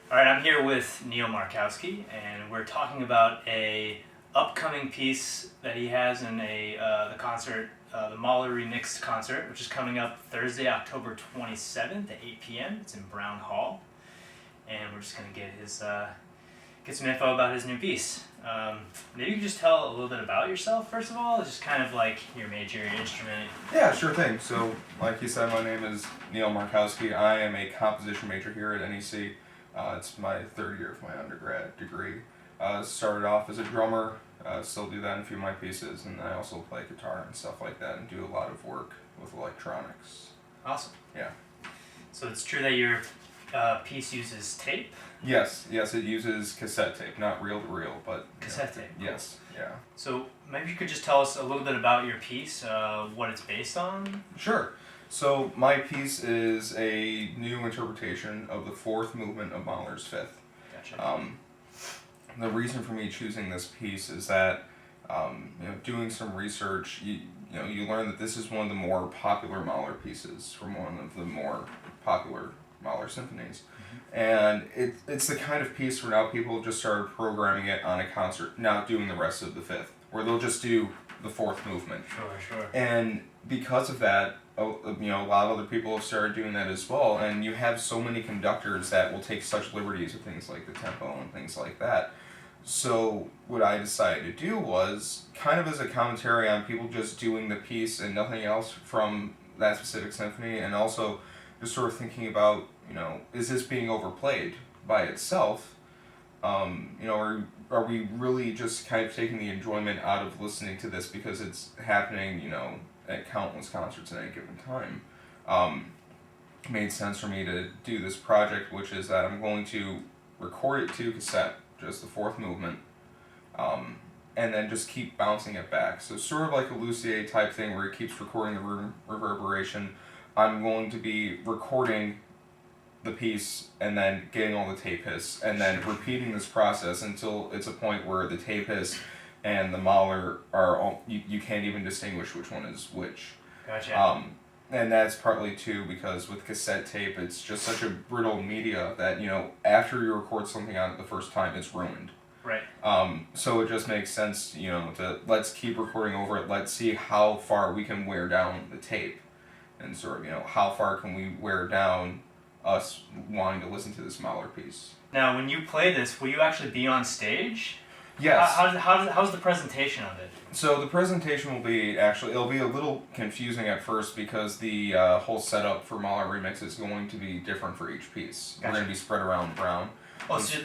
All right, I'm here with Neal Markowski, and we're talking about a upcoming piece that he has in the concert, the Mahler Remixed Concert, which is coming up Thursday, October 27th at 8 p.m. It's in Brown Hall, and we're just gonna get some info about his new piece. Maybe you could just tell a little bit about yourself first of all, just kind of like your major, your instrument. Yeah, sure thing. So, like you said, my name is Neal Markowski. I am a composition major here at NEC. It's my third year of my undergrad degree. Started off as a drummer, still do that in a few of my pieces, and I also play guitar and stuff like that and do a lot of work with electronics. Awesome. Yeah. So it's true that your piece uses tape? Yes, it uses cassette tape, not reel to reel, but... Cassette tape. Yes, yeah. So maybe you could just tell us a little bit about your piece, what it's based on? Sure. So my piece is a new interpretation of the fourth movement of Mahler's Fifth. Gotcha. The reason for me choosing this piece is that, doing some research, you learn that this is one of the more popular Mahler pieces from one of the more popular Mahler symphonies. And it's the kind of piece where now people just started programming it on a concert, not doing the rest of the fifth, where they'll just do the fourth movement. Sure. And because of that, a lot of other people have started doing that as well, and you have so many conductors that will take such liberties with things like the tempo and things like that. So what I decided to do was, kind of as a commentary on people just doing the piece and nothing else from that specific symphony, and also just sort of thinking about, is this being overplayed by itself? Are we really just kind of taking the enjoyment out of listening to this because it's happening, at countless concerts at any given time? It made sense for me to do this project, which is that I'm going to record it to cassette, just the fourth movement, and then just keep bouncing it back. So sort of like a Lucier type thing where it keeps recording the reverberation. I'm going to be recording the piece and then getting all the tape hiss and then repeating this process until it's a point where the tape hiss and the Mahler are all, you can't even distinguish which one is which. Gotcha. And that's partly too because with cassette tape it's just such a brittle media that after you record something on it the first time it's ruined. Right. So it just makes sense to let's keep recording over it, let's see how far we can wear down the tape and sort of how far can we wear down us wanting to listen to this Mahler piece. Now, when you play this, will you actually be on stage? Yes. How's the presentation of it? So the presentation will be it'll be a little confusing at first because the whole setup for Mahler Remix is going to be different for each piece. Gotcha. We're going to be spread around Brown. Oh, so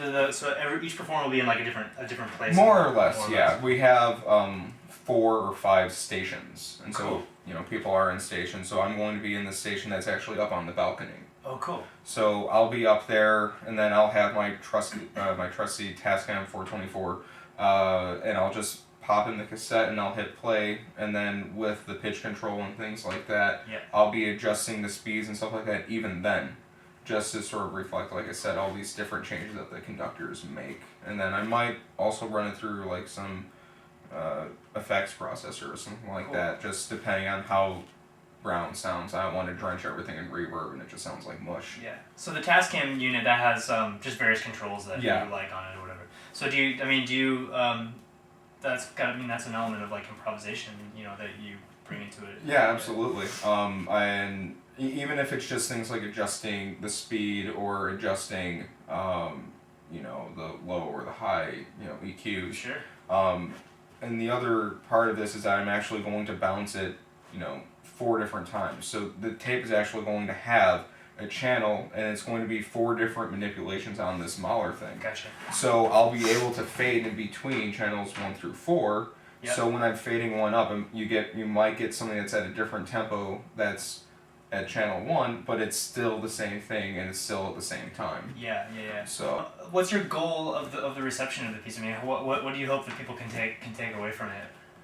each performer will be in like a different place. More or less, yeah. We have 4 or 5 stations, and Cool. so people are in stations. So I'm going to be in the station that's actually up on the balcony. Oh, cool. So I'll be up there, and then I'll have my trusty Tascam 424, and I'll just pop in the cassette and I'll hit play, and then with the pitch control and things like that, Yeah. I'll be adjusting the speeds and stuff like that even then, just to sort of reflect, like I said, all these different changes that the conductors make. And then I might also run it through like some effects processor or something like Cool. that, just depending on how Brown sounds. I don't want to drench everything in reverb and it just sounds like mush. Yeah. So the Tascam unit that has just various controls that Yeah. you like on it or whatever. So that's an element of like improvisation, that you bring into it. Yeah, absolutely. And even if it's just things like adjusting the speed or adjusting, the low or the high, EQs. Sure. And the other part of this is that I'm actually going to bounce it, 4 different times. So the tape is actually going to have a channel, and it's going to be 4 different manipulations on this Mahler thing. Gotcha. So I'll be able to fade in between channels 1 through 4. Yep. So when I'm fading one up, you might get something that's at a different tempo that's at channel 1, but it's still the same thing and it's still at the same time. Yeah. So What's your goal of the reception of the piece? I mean, what do you hope that people can take away from it?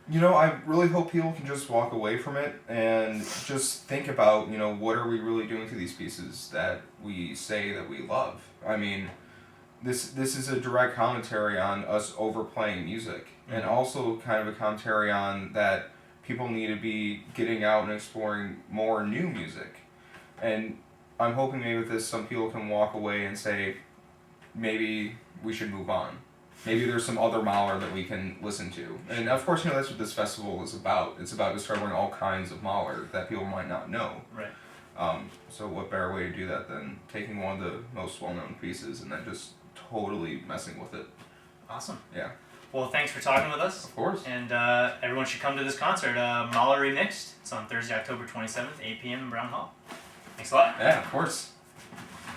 I really hope people can just walk away from it and just think about, what are we really doing to these pieces that we say that we love? I mean, this is a direct commentary on us overplaying music, and also kind of a commentary on that people need to be getting out and exploring more new music. And I'm hoping maybe with this some people can walk away and say, maybe we should move on. Maybe there's some other Mahler that we can listen to. And of course, that's what this festival is about. It's about discovering all kinds of Mahler that people might not know. Right. So what better way to do that than taking one of the most well-known pieces and then just totally messing with it. Awesome. Yeah. Well, thanks for talking with us. Of course. And everyone should come to this concert, Mahler Remixed. It's on Thursday, October 27th, 8 p.m. in Brown Hall. Thanks a lot. Yeah, of course.